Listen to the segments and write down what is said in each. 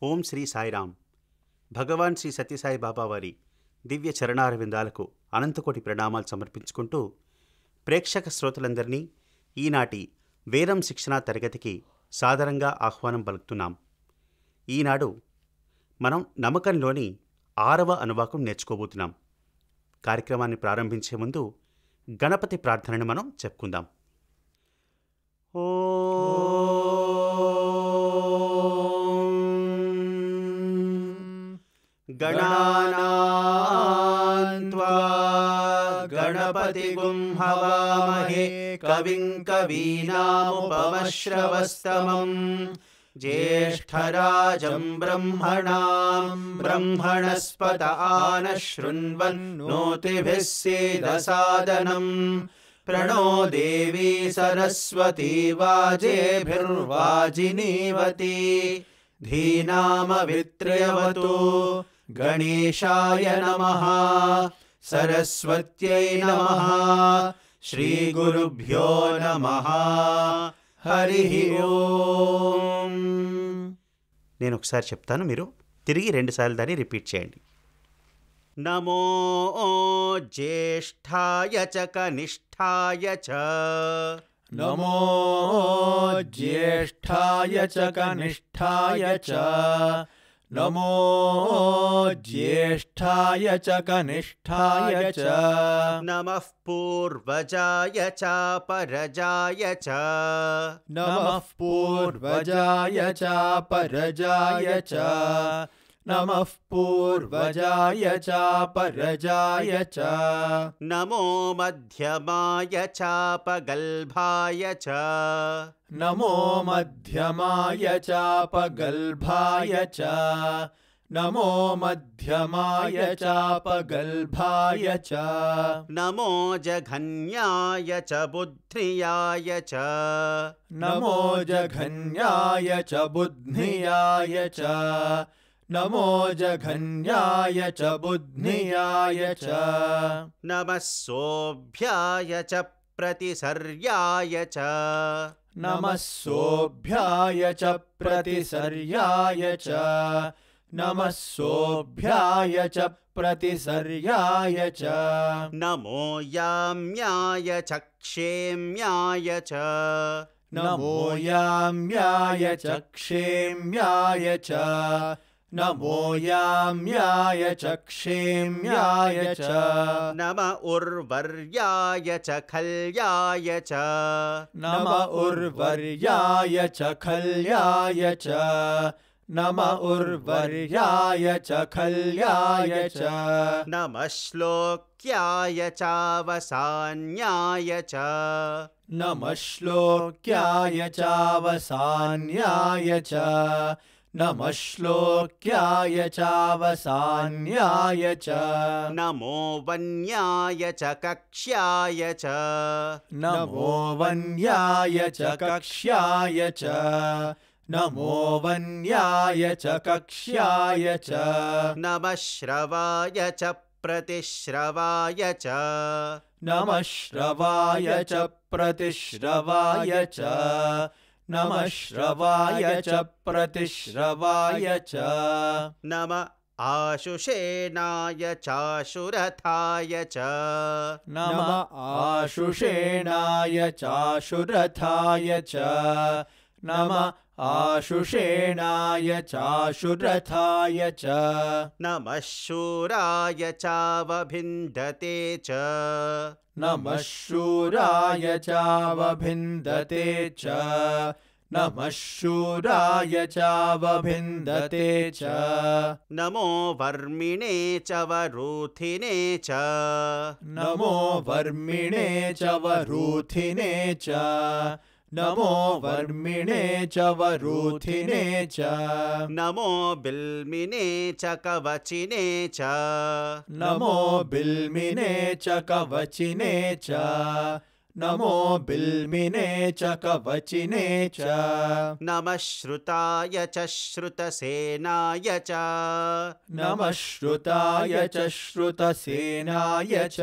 ఓం శ్రీ సాయిరామ్. భగవాన్ శ్రీ సత్యసాయి బాబా వారి దివ్య చరణారవిందాలకు అనంతకోటి ప్రణామాలు సమర్పించుకుంటూ ప్రేక్షక శ్రోతలందరినీ ఈనాటి వేదం శిక్షణా తరగతికి సాదరంగా ఆహ్వానం పలుకుతున్నాం. ఈనాడు మనం నమ్మకంలోని 6వ అనువాకం నేర్చుకోబోతున్నాం. కార్యక్రమాన్ని ప్రారంభించే ముందు గణపతి ప్రార్థనను మనం చెప్పుకుందాం. గణానాం త్వా గణపతిగుం హవామహే కవిం కవీనాముపమశ్రవస్తమం జ్యేష్ఠరాజం బ్రహ్మణాం బ్రహ్మణస్పత ఆనశృణ్వన్నోతిభిः సేదసాదనం ప్రణో దేవీ సరస్వతీ వాజేభిర్వాజినీవతి ధీనామవిత్ర్యవతు. గణేశాయ నమః. సరస్వత్యై నమః. శ్రీగురుభ్యో నమః. హరి ఓం. నేను ఒకసారి చెప్తాను, మీరు తిరిగి 2 సార్లు దాన్ని రిపీట్ చేయండి. నమో జ్యేష్ఠాయ చ కనిష్ఠాయ చ. నమో జ్యేష్ఠాయ చ కనిష్ఠాయ చ. నమో జ్యేష్ఠాయ చ కనిష్ఠాయ చ. నమః పూర్వజాయ చ పరజాయ చ. నమః పూర్వజాయ చ పరజాయ చ. నమః పూర్వజాయ చ పరజాయ చ. నమో మధ్యమాయ చ పగల్భాయ చ. నమో మధ్యమాయ చ పగల్భాయ చ. నమో మధ్యమాయ చ పగల్భాయ చ. నమో జఘన్యాయ చ బుద్ధ్రియాయ చ. నమో జఘన్యాయ చ బుద్ధ్నియాయ చ. నమో జఘన్యాయ చ బుద్ధ్నియాయ చ. నమః సోభ్యాయ చ ప్రతిసర్యాయ చ. నమః సోభ్యాయ చ ప్రతిసర్యాయ చ. నమః సోభ్యాయ చ ప్రతిసర్యాయ చ. నమో యామ్యాయ చ క్షేమ్యాయ చ. నమో యామ్యాయ చ క్షేమ్యాయ చ. నమో యామ్యాయ చ క్షేమ్యాయ చ. నమ ఉర్వర్యాయ చ ఖల్యాయ చ. నమ ఉర్వర్యాయ చ ఖల్యాయ చ. నమ ఉర్వర్యాయ చ ఖల్యాయ చ. నమః శ్లోక్యాయ చావసాన్యాయ చ. నమః శ్లోక్యాయ చావసాన్యాయ చ. నమః శ్లోక్యాయ చావసాన్యాయ చ. నమో వన్యాయ చ కక్ష్యాయ చ. నమో వన్యాయ చ కక్ష్యాయ చ. నమో వన్యాయ చ కక్ష్యాయ చ. నమః శ్రవాయ చ ప్రతిశ్రవాయ చ. నమః శ్రవాయ చ ప్రతిశ్రవాయ చ. నమః శ్రవాయ చ ప్రతిశ్రవాయ చ. నమ ఆశుషేణాయ చాశురథాయ చ. నమ ఆశుషేణాయ చాశురథాయ చ. నమ ఆశుషేణాయ చాశురథాయ చ. నమః శూరాయ చావభిందతే చ. నమః శూరాయ చావభిందతే చ. నమః శూరాయ చావభిందతే చ. నమో వర్మిణే చ వరూథినే చ. నమో వర్మిణే చ వరూథినే చ. నమో వర్మిణే చ వరూథినే చ. నమో బిల్మినే చ కవచినే చ. నమో బిల్మినే చ కవచినే చ. నమో బిల్మినే చ కవచినే చ. నమః శ్రుతాయ చ శ్రుతసేనాయ చ. నమః శ్రుతాయ చ శ్రుతసేనాయ చ.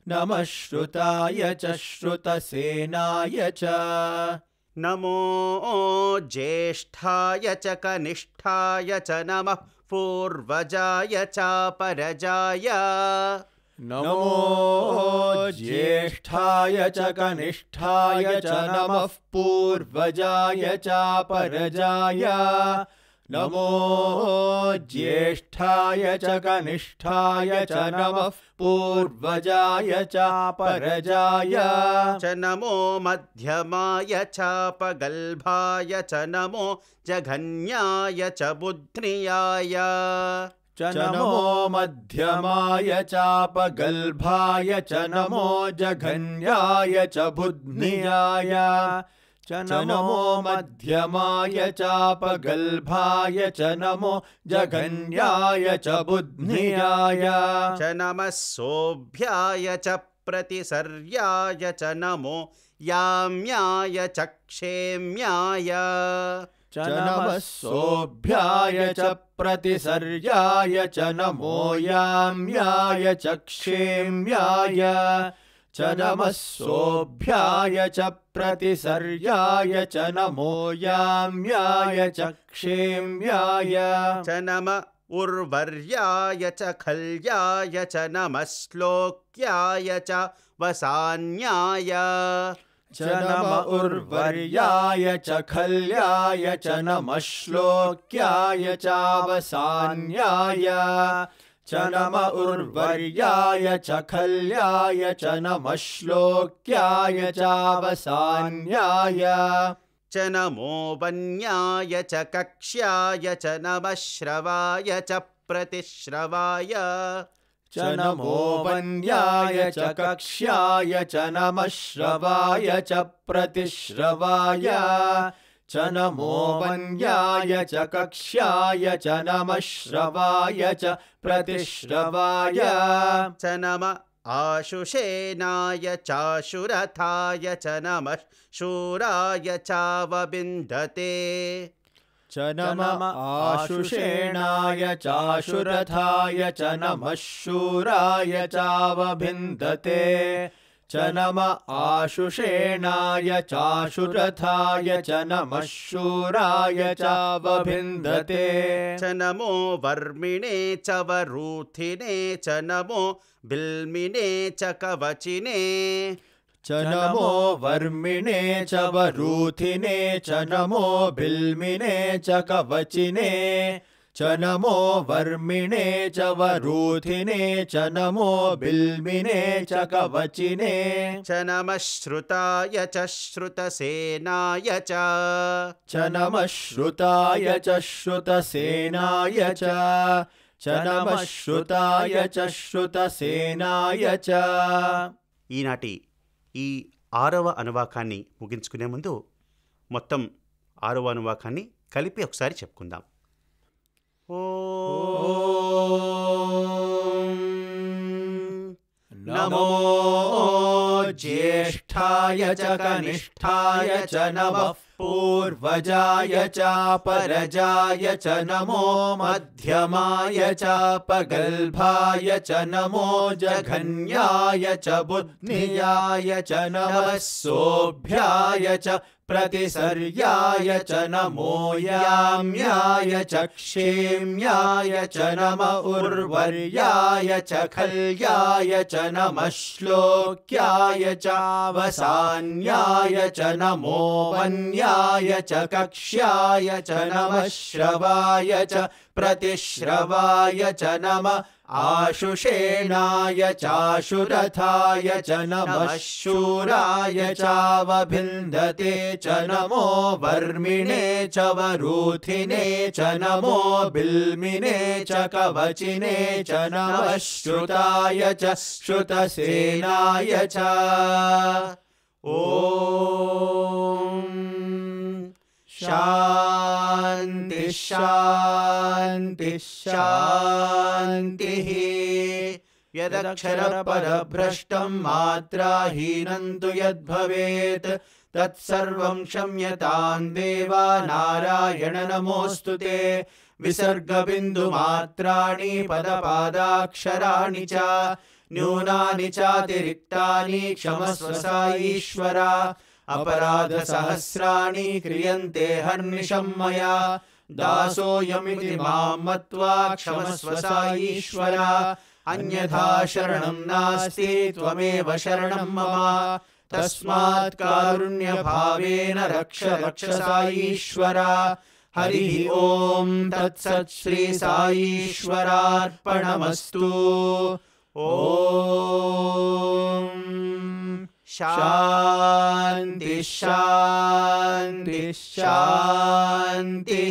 నమః శ్రుతాయ చ శ్రుతసేనాయ చ. नमो ज्येष्ठाय च कनिष्ठाय च नमः पूर्वजाय चापरजाय नमो ज्येष्ठाय च कनिष्ठाय च नमः पूर्वजाय चापरजाय नमो ज्येष्ठाय च कनिष्ठाय च नमः पूर्वजाय चापरजाय च नमो मध्यमाय चापगल्भाय च नमो जघन्याय च बुध्नियाय च नमो मध्यमाय चापगल्भाय च नमो जघन्याय च बुध्नियाय च नमो मध्यमाय चापगल्भाय च नमो जघन्याय च बुध्नियाय च नमः सोऽभ्याय च प्रतिसर्याय च नमो याम्याय च क्षेम्याय च नमः सोऽभ्याय च प्रतिसर्याय च नमो याम्याय च क्षेम्याय च नमः सोऽभ्याय च प्रतिसर्याय च नमो याम्याय च क्षेम्याय च नम उर्वर्याय च खल्याय च नमः श्लोक्याय च वसान्याय च नम उर्वर्याय च खल्याय च नमः श्लोक्याय चावसान्याय च नम उर्वर्याय च खल्याय च नमः श्लोक्याय चावसान्याय च नमो वन्याय च कक्ष्याय च नमः श्रवाय च प्रतिश्रवाय च नमो वन्याय च कक्ष्याय च नमः श्रवाय च प्रतिश्रवाय च नमो वन्याय च कक्ष्याय च नमः श्रवाय च प्रतिश्रवाय च नम आशुषेनाय चाशुरथाय च नमः शूराय चावबिन्धते च नम आशुषेणाय चाशुरथाय च नमः शूराय चावभिन्दते च नम आशुषेणाय चाशुरथाय च नमः शूराय चावभिन्दते च नमो वर्मिणे च वरूथिने च नमो बिल्मिने च कवचिने च नमो वर्मिणे च वरूथिने च नमो बिल्मिने च कवचिने च नमो वर्मिणे च वरूथिने च नमो बिल्मिने च कवचिने च नमः श्रुताय च श्रुतसेनाय च नमः श्रुताय च श्रुतसेनाय च नमः श्रुताय च श्रुतसेनाय च ఈనాటి ఈ 6వ అనువాకాన్ని ముగించుకునే ముందు మొత్తం 6వ అనువాకాన్ని కలిపి ఒకసారి చెప్పుకుందాం. ఓం नमो ज्येष्ठाय च कनिष्ठाय च नमः पूर्वजाय चापरजाय च नमो मध्यमाय चापगल्भाय च नमो जघन्याय च बुध्नियाय च नमः सोऽभ्याय च प्रतिसर्याय च नमो याम्याय च क्षेम्याय च नम उर्वर्याय च खल्याय च नमः श्लोक्याय चावसान्याय च नमो वन्याय च कक्ष्याय च नमः श्रवाय च प्रतिश्रवाय च नम आशुषेणाय चाशुरथाय च नमः शूराय चावभिन्दते च नमो वर्मिणे च वरूथिने च नमो बिल्मिने च कवचिने च नमः श्रुताय च श्रुतसेनाय च ॐ शान्ति शान्ति शान्तिः यदक्षरपरभ्रष्टं मात्राहीनं तु यद्भवेत् तत्सर्वं क्षम्यतां देवा नारायण नमोऽस्तु ते विसर्गबिन्दुमात्राणि पदपादाक्षराणि च न्यूनानि चातिरिक्तानि क्षमस्व सा ईश्वरा अपराधसहस्राणि क्रियन्ते हर्निशं मया दासोऽयमिति मां मत्वा क्षमस्व साईश्वर अन्यथा शरणं नास्ति त्वमेव शरणं मम तस्मात् कारुण्यभावेन रक्ष रक्ष साईश्वर हरिः ओम तत्सत् श्री साईश्वरार्पणमस्तु ओम शांति शांति शांति।